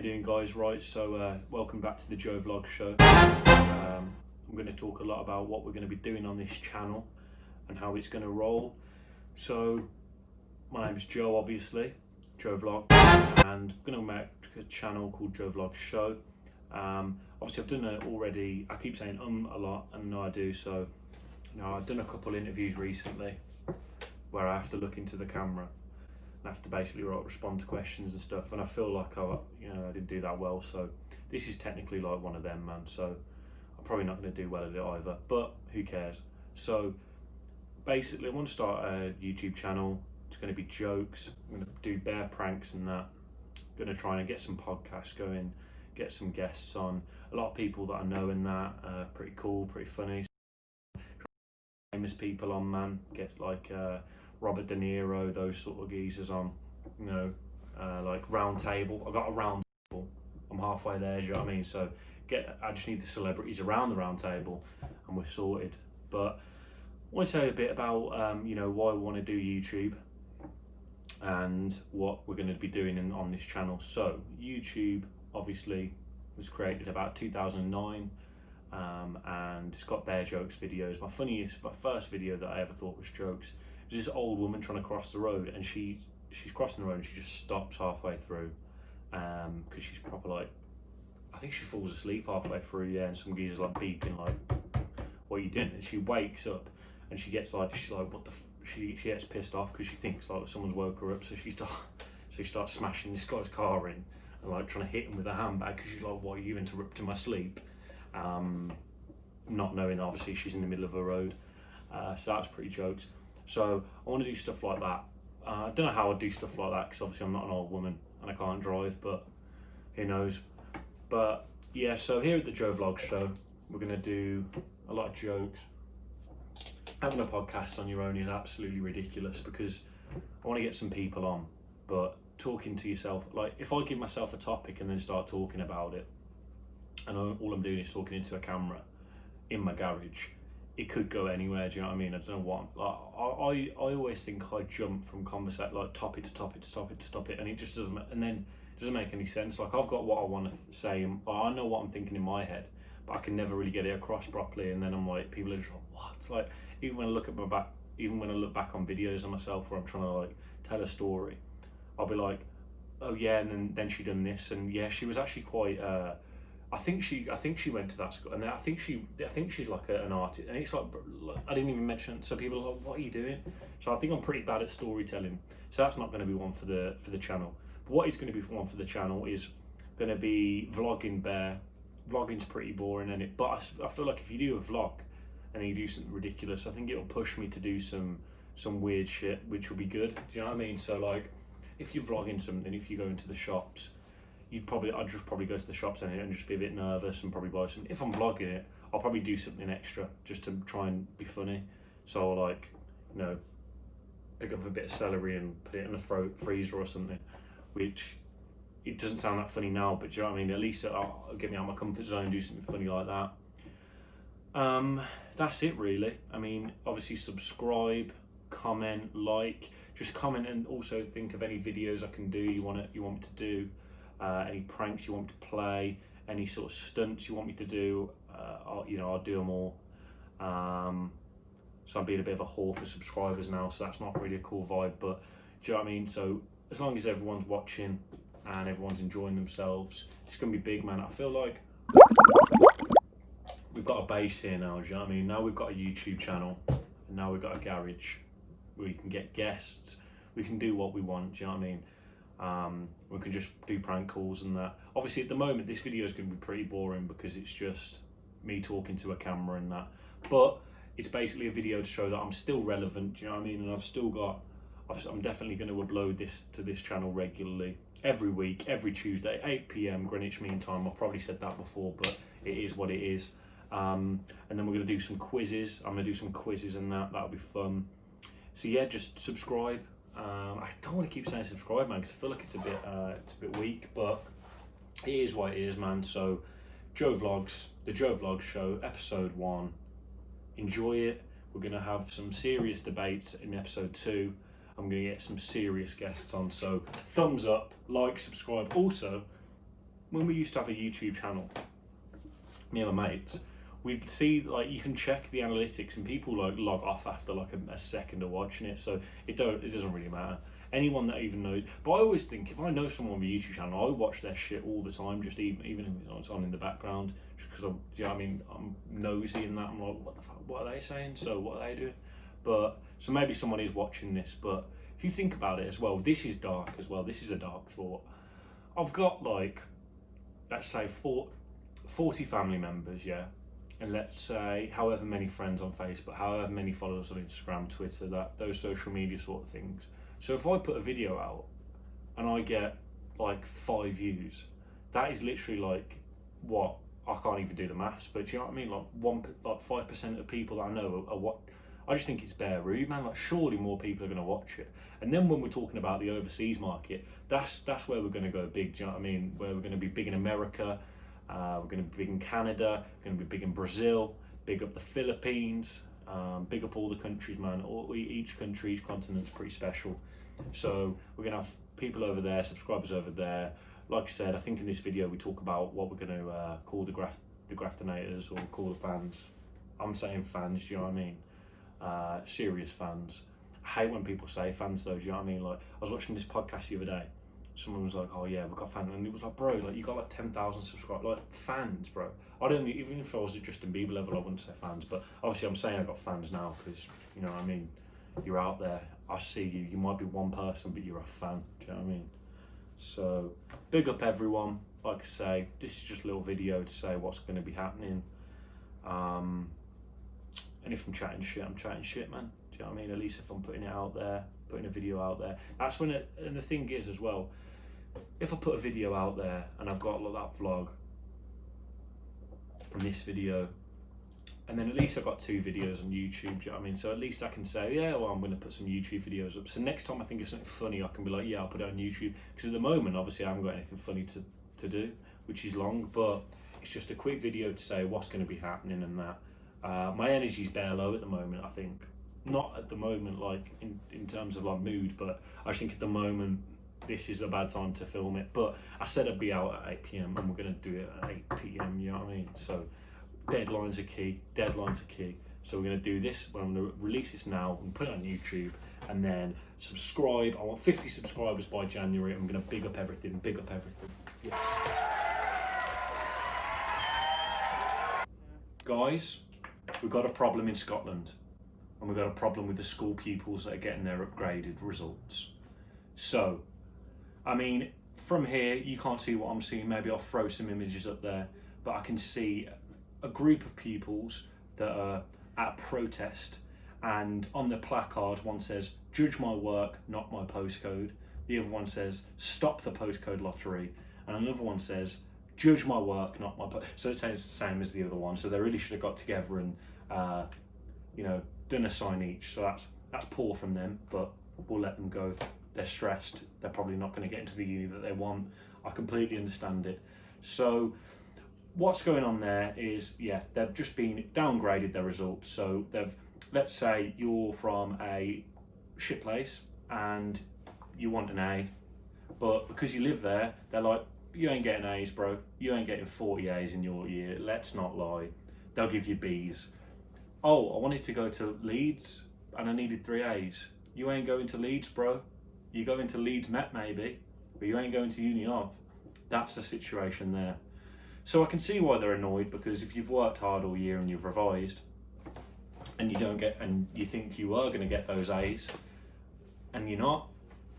you doing, guys? Right, so welcome back to the Joe Vlog Show. I'm going to talk a lot about what we're going to be doing on this channel and how it's going to roll. So my name's Joe, obviously, Joe Vlog, and I'm going to make a channel called Joe Vlog Show. Obviously I've done it already. I keep saying a lot, and I know I do. So I've done a couple interviews recently where I have to look into the camera and have to basically respond to questions and stuff, and I feel like I didn't do that well. So this is technically like one of them, man. So I'm probably not going to do well at it either, but who cares? So basically I want to start a YouTube channel. It's going to be jokes. I'm going to do bear pranks and that. I'm going to try and get some podcasts going, get some guests on. A lot of people that I know in that, pretty cool, pretty funny. Famous people on, man. Get like Robert De Niro, those sort of geezers on, like round table. I've got a round table. I'm halfway there, do you know what I mean? So I just need the celebrities around the round table and we're sorted. But I want to tell you a bit about, why we want to do YouTube and what we're going to be doing on this channel. So YouTube obviously was created about 2009. And it's got their jokes videos. My first video that I ever thought was jokes was this old woman trying to cross the road, and she's crossing the road and she just stops halfway through because she's proper like, I think she falls asleep halfway through, yeah, and some geezer's like beeping like, what are you doing? And she wakes up and she gets like, she's like, what the she gets pissed off because she thinks like someone's woke her up, so she starts smashing this guy's car in and like trying to hit him with a handbag because she's like, what, are you interrupting my sleep? Not knowing obviously she's in the middle of a road. So that's pretty jokes. So I want to do stuff like that. I don't know how I'd do stuff like that because obviously I'm not an old woman and I can't drive, but who knows. But yeah, so here at the Joe Vlog Show we're going to do a lot of jokes. Having a podcast on your own is absolutely ridiculous because I want to get some people on, but talking to yourself, like if I give myself a topic and then start talking about it, and all I'm doing is talking into a camera in my garage, it could go anywhere, do you know what I mean? I don't know what, like, I always think I jump from conversation, like topic to topic to topic to topic, and it just doesn't, and then it doesn't make any sense. Like I've got what I want to say, and I know what I'm thinking in my head, but I can never really get it across properly, and then I'm like, people are just like, what? It's like, even when I look back on videos of myself where I'm trying to like tell a story, I'll be like, oh yeah, and then she done this, and yeah, she was actually quite, I think she went to that school, and I think she's like an artist, and it's like, I didn't even mention it, so people are like, what are you doing? So I think I'm pretty bad at storytelling, so that's not going to be one for the channel. But what is going to be one for the channel is going to be vlogging. Vlogging's pretty boring, isn't it? But I feel like if you do a vlog and then you do something ridiculous, I think it'll push me to do some weird shit, which will be good. Do you know what I mean? So like, if you're vlogging something, if you go into the shops, I'd just probably go to the shops and just be a bit nervous and probably buy some. If I'm vlogging it, I'll probably do something extra just to try and be funny. So I'll like, pick up a bit of celery and put it in the freezer or something, which it doesn't sound that funny now, but do you know what I mean? At least it'll get me out of my comfort zone and do something funny like that. That's it really. I mean, obviously subscribe, comment, like, just comment, and also think of any videos I can do you want me to do. Any pranks you want me to play, any sort of stunts you want me to do, I'll do them all. So I'm being a bit of a whore for subscribers now, so that's not really a cool vibe, but do you know what I mean? So as long as everyone's watching and everyone's enjoying themselves, it's gonna be big, man. I feel like we've got a base here now, do you know what I mean? Now we've got a YouTube channel, and now we've got a garage where we can get guests, we can do what we want, do you know what I mean? We can just do prank calls and that. Obviously at the moment this video is going to be pretty boring because it's just me talking to a camera and that, but it's basically a video to show that I'm still relevant, do you know what I mean? And I'm definitely going to upload this to this channel regularly, every week, every Tuesday, 8 PM Greenwich Mean Time. I've probably said that before, but it is what it is. And then we're going to do some quizzes. I'm going to do some quizzes and that'll be fun. So yeah, just subscribe. I don't want to keep saying subscribe, man, because I feel like it's a bit weak, but it is what it is, man. So Joe Vlogs, the Joe Vlog Show, episode 1. Enjoy it. We're going to have some serious debates in episode 2. I'm going to get some serious guests on, so thumbs up, like, subscribe. Also, when we used to have a YouTube channel, me and my mates, we'd see, like, you can check the analytics and people like log off after like a second of watching it, so it doesn't really matter. Anyone that even knows, but I always think if I know someone with a YouTube channel, I watch their shit all the time, just even if it's on in the background, just because I'm nosy in that. I'm like, what the fuck, what are they saying? So what are they doing? But so maybe someone is watching this, but if you think about it as well, this is dark as well. This is a dark thought. I've got like, let's say 40 family members, yeah, and let's say however many friends on Facebook, however many followers on Instagram, Twitter, those social media sort of things. So if I put a video out and I get like 5 views, that is literally like what, I can't even do the maths, but do you know what I mean? Like 5% of people that I know are what. I just think it's bare rude, man. Like, surely more people are going to watch it. And then when we're talking about the overseas market, that's where we're going to go big. Do you know what I mean? Where we're going to be big in America, we're going to be big in Canada, we're going to be big in Brazil, big up the Philippines, big up all the countries, man. Each country, each continent's pretty special. So we're going to have people over there, subscribers over there. Like I said, I think in this video we talk about what we're going to call the graftinators, or call the fans. I'm saying fans, do you know what I mean? Serious fans. I hate when people say fans though, do you know what I mean? Like, I was watching this podcast the other day, someone was like, oh yeah, we've got fans, and it was like, bro, like, you got like 10,000 subscribers, like, fans, bro. I don't, even if I was at Justin Bieber level, I wouldn't say fans, but obviously I'm saying I got fans now because, you know what I mean, you're out there, I see you, you might be one person, but you're a fan, do you know what I mean? So, big up everyone. Like I say, this is just a little video to say what's going to be happening. And if I'm chatting shit, I'm chatting shit, man. Do you know what I mean? At least if I'm putting it out there, putting a video out there, that's when it, and the thing is as well, if I put a video out there and I've got like that vlog and this video, and then at least I've got 2 videos on YouTube, do you know what I mean? So at least I can say, yeah, well, I'm going to put some YouTube videos up. So next time I think of something funny, I can be like, yeah, I'll put it on YouTube. Because at the moment, obviously, I haven't got anything funny to do, which is long, but it's just a quick video to say what's going to be happening and that. My energy's bare low at the moment, I think. Not at the moment, like, in terms of like mood, but I just think at the moment, this is a bad time to film it. But I said I'd be out at 8 PM and we're going to do it at 8 PM, you know what I mean? So deadlines are key, So we're going to do this, I'm going to release this now and put it on YouTube, and then subscribe. I want 50 subscribers by January. I'm going to big up everything. Yes. Guys, we've got a problem in Scotland, and we've got a problem with the school pupils that are getting their upgraded results. So, I mean, from here, you can't see what I'm seeing. Maybe I'll throw some images up there, but I can see a group of pupils that are at a protest, and on the placard, one says, "Judge my work, not my postcode." The other one says, "Stop the postcode lottery." And another one says, "Judge my work, not my So it sounds the same as the other one. So they really should have got together and, you know, done a sign each. So that's poor from them, but we'll let them go. They're stressed. They're probably not going to get into the uni that they want. I completely understand it. So what's going on there is, yeah, they've just been downgraded their results. So let's say you're from a shit place and you want an A, but because you live there, they're like, you ain't getting A's, bro. You ain't getting 40 A's in your year. Let's not lie. They'll give you B's. Oh, I wanted to go to Leeds and I needed 3 A's. You ain't going to Leeds, bro. You go into Leeds Met maybe, but you ain't going to uni of. That's the situation there. So I can see why they're annoyed, because if you've worked hard all year and you've revised and you don't get, and you think you are going to get those A's and you're not,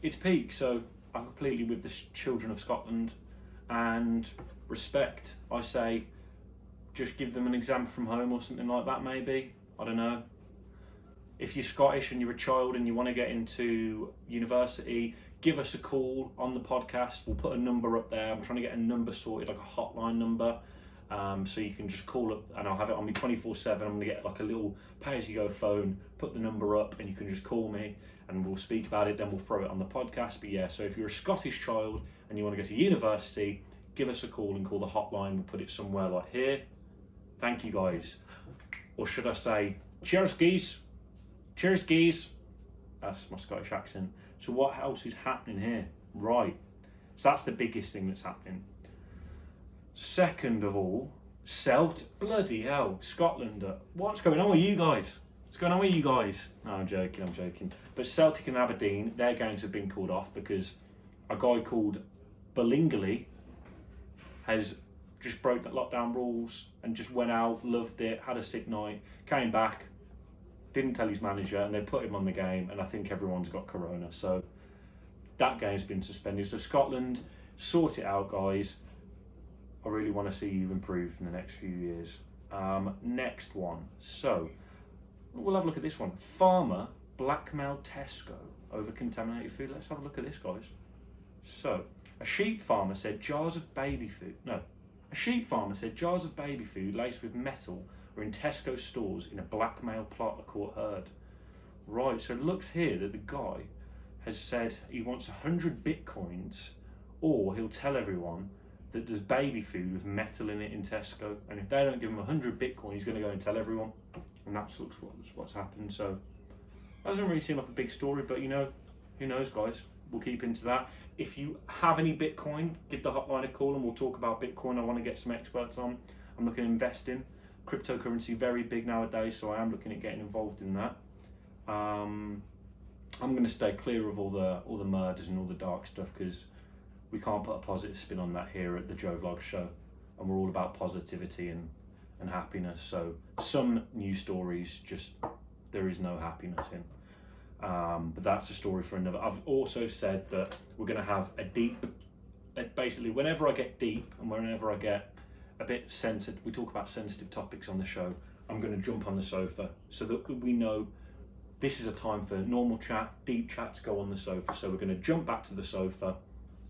it's peak. So I'm completely with the children of Scotland, and respect. I say just give them an exam from home or something like that, maybe. I don't know. If you're Scottish and you're a child and you want to get into university, give us a call on the podcast. We'll put a number up there. I'm trying to get a number sorted, like a hotline number. So you can just call up, and I'll have it on me 24/7. I'm going to get like a little pay-as-you-go phone, put the number up, and you can just call me and we'll speak about it. Then we'll throw it on the podcast. But yeah, so if you're a Scottish child and you want to go to university, give us a call and call the hotline. We'll put it somewhere like here. Thank you, guys. Or should I say, cheers, geese. Cheers, geese. That's my Scottish accent. So what else is happening here? Right. So that's the biggest thing that's happening. Second of all, bloody hell, Scotland. What's going on with you guys? What's going on with you guys? No, I'm joking. But Celtic and Aberdeen, their games have been called off because a guy called Bellingally has just broke the lockdown rules and just went out, loved it, had a sick night, came back, didn't tell his manager, and they put him on the game, and I think everyone's got corona. So that game's been suspended. So Scotland, sort it out, guys. I really want to see you improve in the next few years. Next one. So we'll have a look at this one. Farmer blackmailed Tesco over contaminated food. Let's have a look at this, guys. So a sheep farmer said jars of baby food laced with metal were in Tesco stores in a blackmail plot, the court heard. Right, so it looks here that the guy has said he wants 100 bitcoins, or he'll tell everyone that there's baby food with metal in it in Tesco, and if they don't give him 100 bitcoin, he's going to go and tell everyone, and that's what's happened. So that doesn't really seem like a big story, but you know, who knows, guys? We'll keep into that. If you have any Bitcoin, give the hotline a call and we'll talk about Bitcoin. I want to get some experts on. I'm looking at investing. Cryptocurrency very big nowadays, so I am looking at getting involved in that. I'm going to stay clear of all the murders and all the dark stuff, because we can't put a positive spin on that here at the Joe Vlog Show, and we're all about positivity and happiness. So some news stories, just there is no happiness in. But that's a story for another. I've also said that we're going to have basically whenever I get deep and whenever I get a bit sensitive, we talk about sensitive topics on the show, I'm going to jump on the sofa so that we know this is a time for normal chat, deep chats go on the sofa. So we're going to jump back to the sofa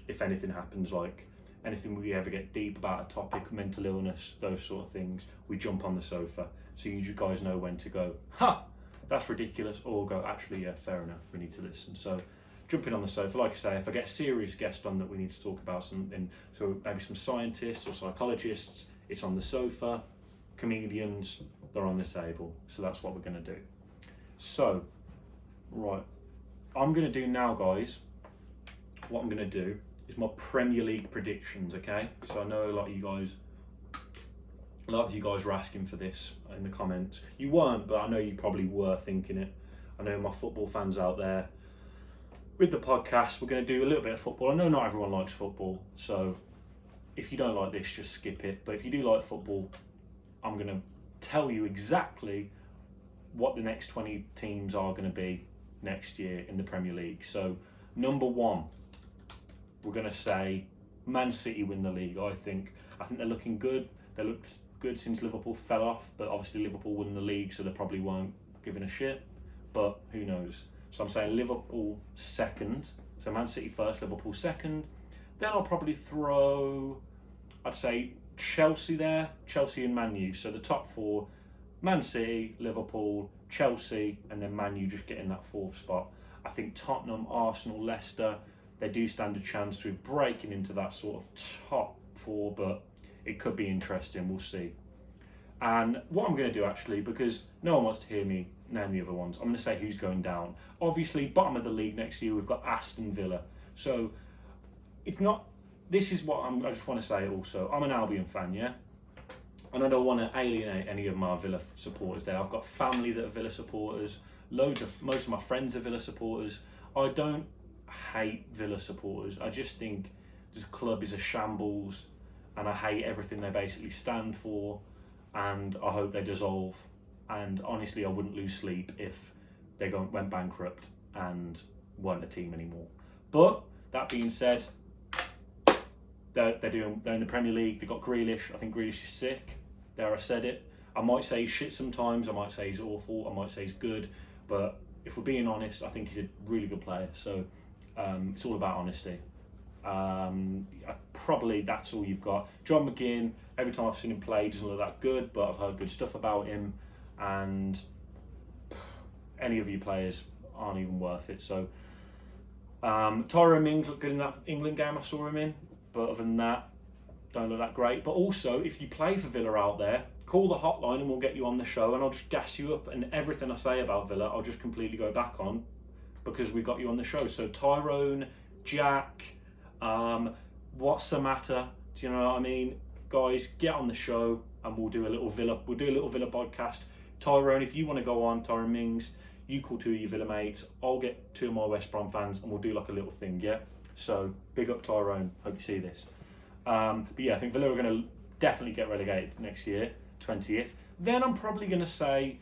if anything happens, like anything we ever get deep about a topic, mental illness, those sort of things, we jump on the sofa. So you guys know when to go, ha! That's ridiculous, or go, actually, yeah, fair enough, we need to listen. So jumping on the sofa, like I say, if I get a serious guest on that we need to talk about something, so maybe some scientists or psychologists, it's on the sofa. Comedians, they're on the table. So that's what we're going to do. So, right, I'm going to do now, guys, what I'm going to do is my Premier League predictions, okay? So I know a lot of you guys were asking for this in the comments. You weren't, but I know you probably were thinking it. I know my football fans out there. With the podcast, we're going to do a little bit of football. I know not everyone likes football, so if you don't like this, just skip it. But if you do like football, I'm going to tell you exactly what the next 20 teams are going to be next year in the Premier League. So, number one, we're going to say Man City win the league. I think they're looking good. They looked good since Liverpool fell off, but obviously Liverpool won the league, so they probably won't give a shit, but who knows. So I'm saying Liverpool second, so Man City first, Liverpool second. Then I'll probably throw, I'd say Chelsea there, Chelsea and Man U. So the top four, Man City, Liverpool, Chelsea, and then Man U just getting that fourth spot. I think Tottenham, Arsenal, Leicester, they do stand a chance with breaking into that sort of top four, but it could be interesting, we'll see. And what I'm going to do actually, because no one wants to hear me name the other ones, I'm going to say who's going down. Obviously, bottom of the league next year, we've got Aston Villa. So it's not, this is what I just want to say also. I'm an Albion fan, yeah? And I don't want to alienate any of my Villa supporters there. I've got family that are Villa supporters. Most of my friends are Villa supporters. I don't hate Villa supporters. I just think this club is a shambles, and I hate everything they basically stand for, and I hope they dissolve. And honestly, I wouldn't lose sleep if they went bankrupt and weren't a team anymore. But that being said, they're in the Premier League. They've got Grealish. I think Grealish is sick. There, I said it. I might say he's shit sometimes. I might say he's awful. I might say he's good. But if we're being honest, I think he's a really good player. So it's all about honesty. Probably that's all you've got. John McGinn, every time I've seen him play, he doesn't look that good, but I've heard good stuff about him, and any of you players aren't even worth it. So Tyrone Mings looked good in that England game I saw him in, but other than that, don't look that great. But also, if you play for Villa out there, call the hotline and we'll get you on the show, and I'll just gas you up, and everything I say about Villa I'll just completely go back on because we got you on the show. So Tyrone, Jack, what's the matter? Do you know what I mean? guys, get on the show and we'll do a little Villa podcast. Tyrone, if you want to go on, Tyrone Mings, you call 2 of your Villa mates, I'll get 2 of my West Brom fans and we'll do like a little thing, yeah? So, big up Tyrone, hope you see this. But yeah, I think Villa are going to definitely get relegated next year, 20th. Then I'm probably going to say,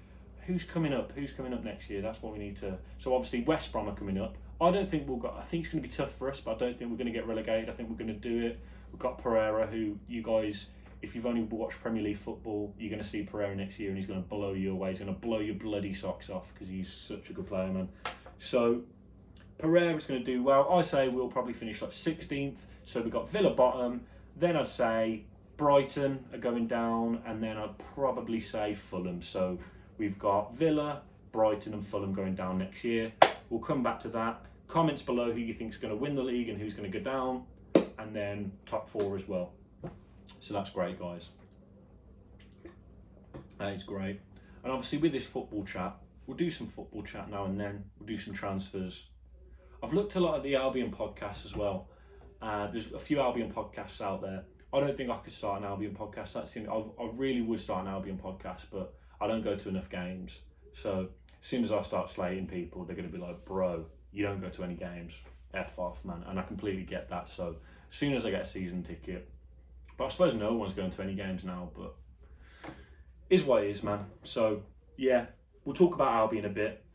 who's coming up next year? That's what we need to... So obviously West Brom are coming up. I think it's going to be tough for us, but I don't think we're going to get relegated. I think we're going to do it. We've got Pereira, who you guys... If you've only watched Premier League football, you're going to see Pereira next year and he's going to blow you away. He's going to blow your bloody socks off because he's such a good player, man. So Pereira's going to do well. I say we'll probably finish like 16th. So we've got Villa bottom. Then I'd say Brighton are going down. And then I'd probably say Fulham. So we've got Villa, Brighton and Fulham going down next year. We'll come back to that. Comments below who you think is going to win the league and who's going to go down. And then top 4 as well. So that's great, guys. That is great. And obviously with this football chat, we'll do some football chat now and then. We'll do some transfers. I've looked a lot at the Albion podcasts as well. There's a few Albion podcasts out there. I don't think I could start an Albion podcast. I really would start an Albion podcast, but I don't go to enough games. So as soon as I start slating people, they're going to be like, bro, you don't go to any games. F off, man. And I completely get that. So as soon as I get a season ticket, but I suppose no one's going to any games now, but is what it is, man. So yeah, we'll talk about Albion a bit.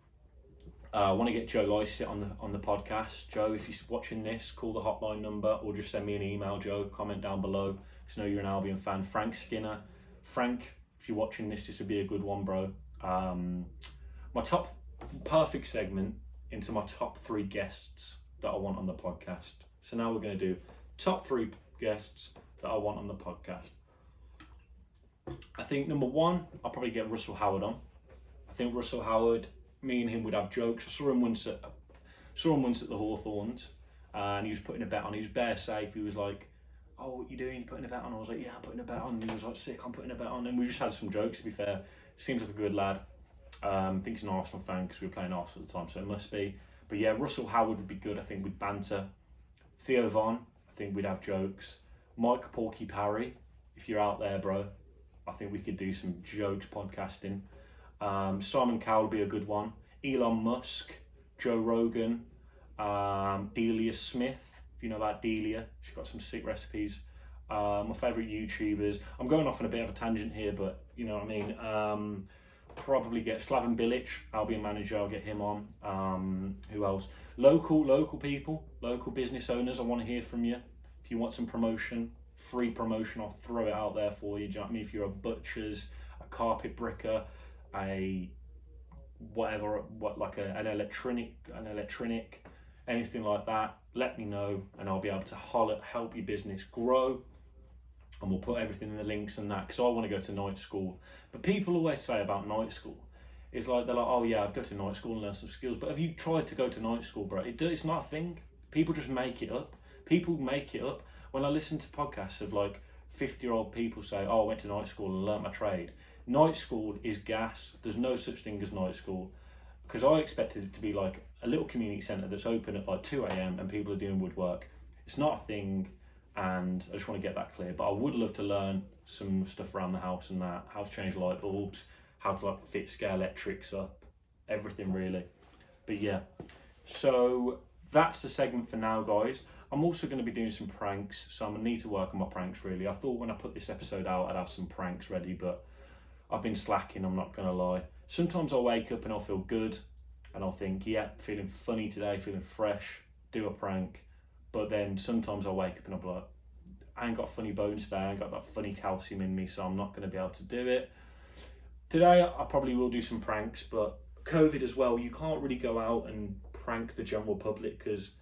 I want to get Joe Lycett on the podcast. Joe, if you're watching this, call the hotline number or just send me an email, Joe. Comment down below. Just know you're an Albion fan. Frank Skinner. Frank, if you're watching this would be a good one, bro. My top perfect segment into my top 3 guests that I want on the podcast. So now we're going to do top 3 guests that I want on the podcast. I think number 1, I'll probably get Russell Howard on. I think Russell Howard, me and him would have jokes. I saw him once at the Hawthorns, and he was putting a bet on. He was bare safe. He was like, "Oh, what you doing? You putting a bet on?" I was like, "Yeah, I'm putting a bet on." And he was like, "Sick, I'm putting a bet on." And we just had some jokes. To be fair, seems like a good lad. I think he's an Arsenal fan because we were playing Arsenal at the time, so it must be. But yeah, Russell Howard would be good. I think we'd banter. Theo Von, I think we'd have jokes. Mike Porky Parry, if you're out there, bro, I think we could do some jokes podcasting. Simon Cowell would be a good one. Elon Musk, Joe Rogan, Delia Smith, if you know about Delia, she's got some sick recipes. My favourite YouTubers. I'm going off on a bit of a tangent here, but you know what I mean. Probably get Slaven Bilic, Albion manager, I'll get him on. Who else? Local people, local business owners, I want to hear from you. If you want some promotion, free promotion, I'll throw it out there for you. Do you know what I mean? If you're a butcher's, a carpet bricker, an electronic, anything like that, let me know and I'll be able to help your business grow. And we'll put everything in the links and that, because I want to go to night school. But people always say about night school, it's like, they're like, oh yeah, I'd go to night school and learn some skills. But have you tried to go to night school, bro? It's not a thing. People just make it up. People make it up. When I listen to podcasts of like 50-year-old people say, oh, I went to night school and learnt my trade. Night school is gas. There's no such thing as night school. Because I expected it to be like a little community centre that's open at like 2 a.m. and people are doing woodwork. It's not a thing, and I just want to get that clear. But I would love to learn some stuff around the house and that, how to change light bulbs, how to like fit scale electrics up, everything really. But yeah, so that's the segment for now, guys. I'm also going to be doing some pranks, so I'm going to need to work on my pranks really. I thought when I put this episode out I'd have some pranks ready, but I've been slacking, I'm not going to lie. Sometimes I'll wake up and I'll feel good and I'll think, yeah, feeling funny today, feeling fresh, do a prank. But then sometimes I'll wake up and I'll be like, I ain't got funny bones today, I ain't got that funny calcium in me, so I'm not going to be able to do it. Today I probably will do some pranks, but COVID as well, you can't really go out and prank the general public, because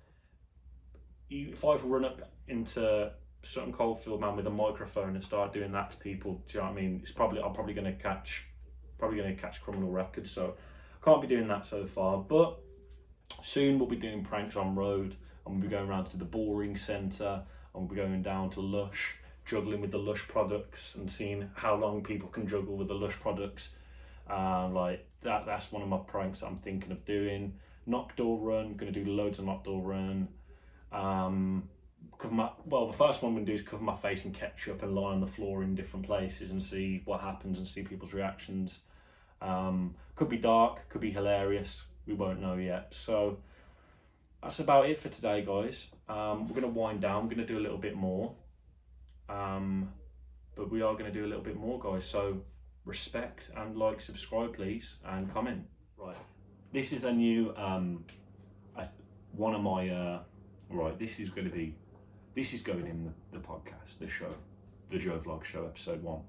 if I've run up into Sutton Coldfield man with a microphone and start doing that to people, do you know what I mean? I'm probably going to catch criminal records, so I can't be doing that so far. But soon we'll be doing pranks on road, and we'll be going around to the Boring Centre, and we'll be going down to Lush, juggling with the Lush products and seeing how long people can juggle with the Lush products. Like that's one of my pranks that I'm thinking of doing. Knock door run, going to do loads of knock door run. the first one I'm going to do is cover my face in ketchup and lie on the floor in different places and see what happens and see people's reactions. Could be dark, could be hilarious, we won't know yet. So that's about it for today, guys. We're going to wind down, we're going to do a little bit more. But we are going to do a little bit more, guys. So respect and like, subscribe, please, and comment. Right, this is a new one of my right. This is going in the podcast, the show, the Joe Vlog Show, episode 1.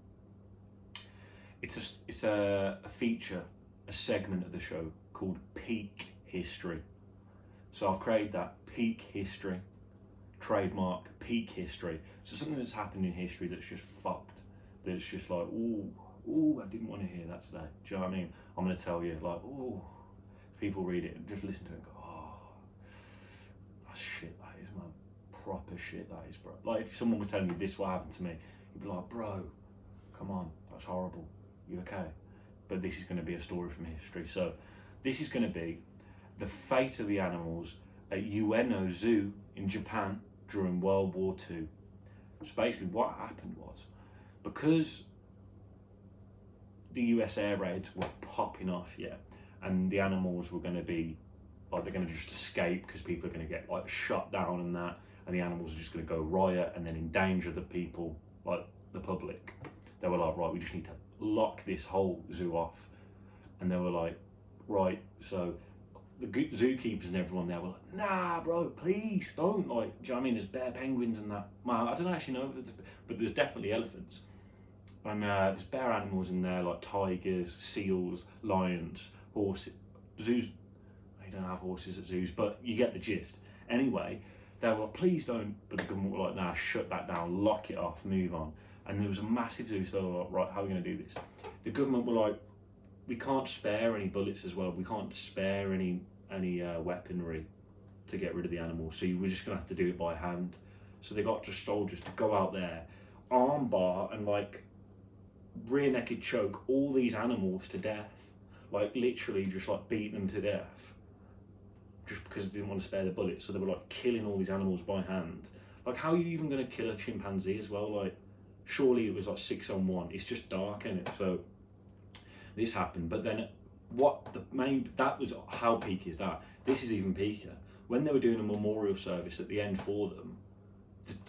It's a feature, a segment of the show called Peak History. So I've created that Peak History, trademark Peak History. So something that's happened in history that's just fucked. That's just like, ooh, I didn't want to hear that today. Do you know what I mean? I'm going to tell you, like, ooh, people read it and just listen to it and go, oh, that's shit, that is, man. Proper shit, that is, bro. Like, if someone was telling you this what happened to me, you'd be like, bro, come on, that's horrible. You okay? But this is going to be a story from history. So this is going to be the fate of the animals at Ueno Zoo in Japan during World War II. So basically what happened was, because the US air raids were popping off, and the animals were going to be, like, they're going to just escape because people are going to get, like, shot down and that, and the animals are just going to go riot and then endanger the people, like the public. They were like, right, we just need to lock this whole zoo off. And they were like, right, so the zookeepers and everyone there were like, nah, bro, please don't, like, do you know what I mean? There's bear penguins and that. Man, I don't actually know, but there's definitely elephants. And there's bear animals in there, like tigers, seals, lions, horses. Zoos, they don't have horses at zoos, but you get the gist. Anyway, they were like, please don't, but the government were like, nah, shut that down, lock it off, move on. And there was a massive zoo, so they were like, right, how are we going to do this? The government were like, we can't spare any bullets as well, we can't spare any weaponry to get rid of the animals, so we're just going to have to do it by hand. So they got just soldiers to go out there, armbar and, like, rear naked choke all these animals to death, like literally just like beat them to death, just because they didn't want to spare the bullets. So they were like killing all these animals by hand. Like, how are you even going to kill a chimpanzee as well? Like, surely it was like 6-on-1. It's just dark, isn't it? So this happened, but then that was how peak is that. This is even peaker. When they were doing a memorial service at the end for them,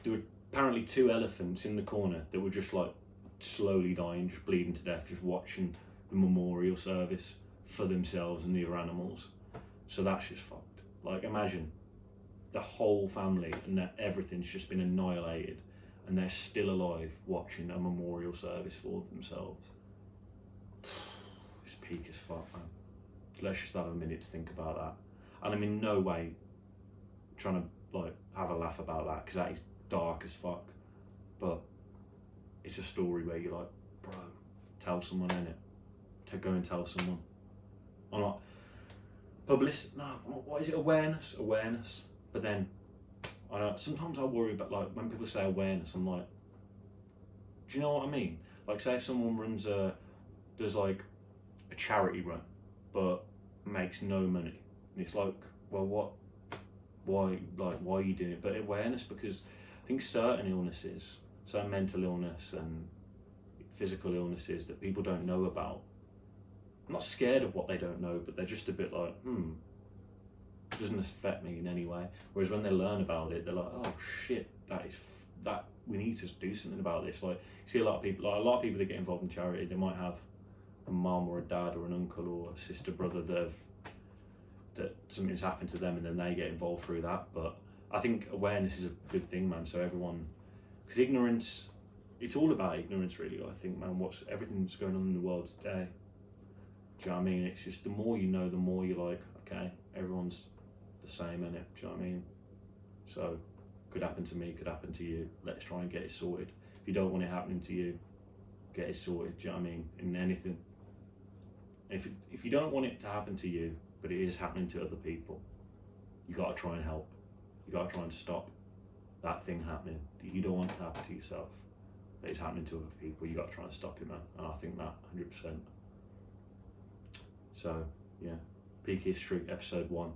there were apparently 2 elephants in the corner that were just like slowly dying, just bleeding to death, just watching the memorial service for themselves and the other animals. So that's just fucked. Like, imagine the whole family and everything's just been annihilated and they're still alive watching a memorial service for themselves. It's peak as fuck, man. Let's just have a minute to think about that. And I'm in no way trying to, like, have a laugh about that, because that is dark as fuck. But it's a story where you're like, bro, tell someone, innit? Go and tell someone. Or not publicity. No, what is it? Awareness. But then, I know sometimes I worry about, like, when people say awareness, I'm like, do you know what I mean? Like, say if someone does like a charity run, but makes no money, and it's like, well, why are you doing it? But awareness, because I think certain illnesses, certain mental illness and physical illnesses that people don't know about, I'm not scared of what they don't know, but they're just a bit like, it doesn't affect me in any way. Whereas when they learn about it, they're like, oh shit, that we need to do something about this. Like, you see a lot of people that get involved in charity, they might have a mum or a dad or an uncle or a sister, brother that something's happened to them, and then they get involved through that. But I think awareness is a good thing, man. So everyone, because ignorance, it's all about ignorance, really. I think, man, everything that's going on in the world today. Do you know what I mean? It's just the more you know, the more you're like, okay, everyone's the same, innit? Do you know what I mean? So, could happen to me, could happen to you. Let's try and get it sorted. If you don't want it happening to you, get it sorted. Do you know what I mean? In anything. If you don't want it to happen to you, but it is happening to other people, you got to try and help. You got to try and stop that thing happening that you don't want to happen to yourself, that is happening to other people. You got to try and stop it, man. And I think that 100%. So yeah, Peak History, episode 1.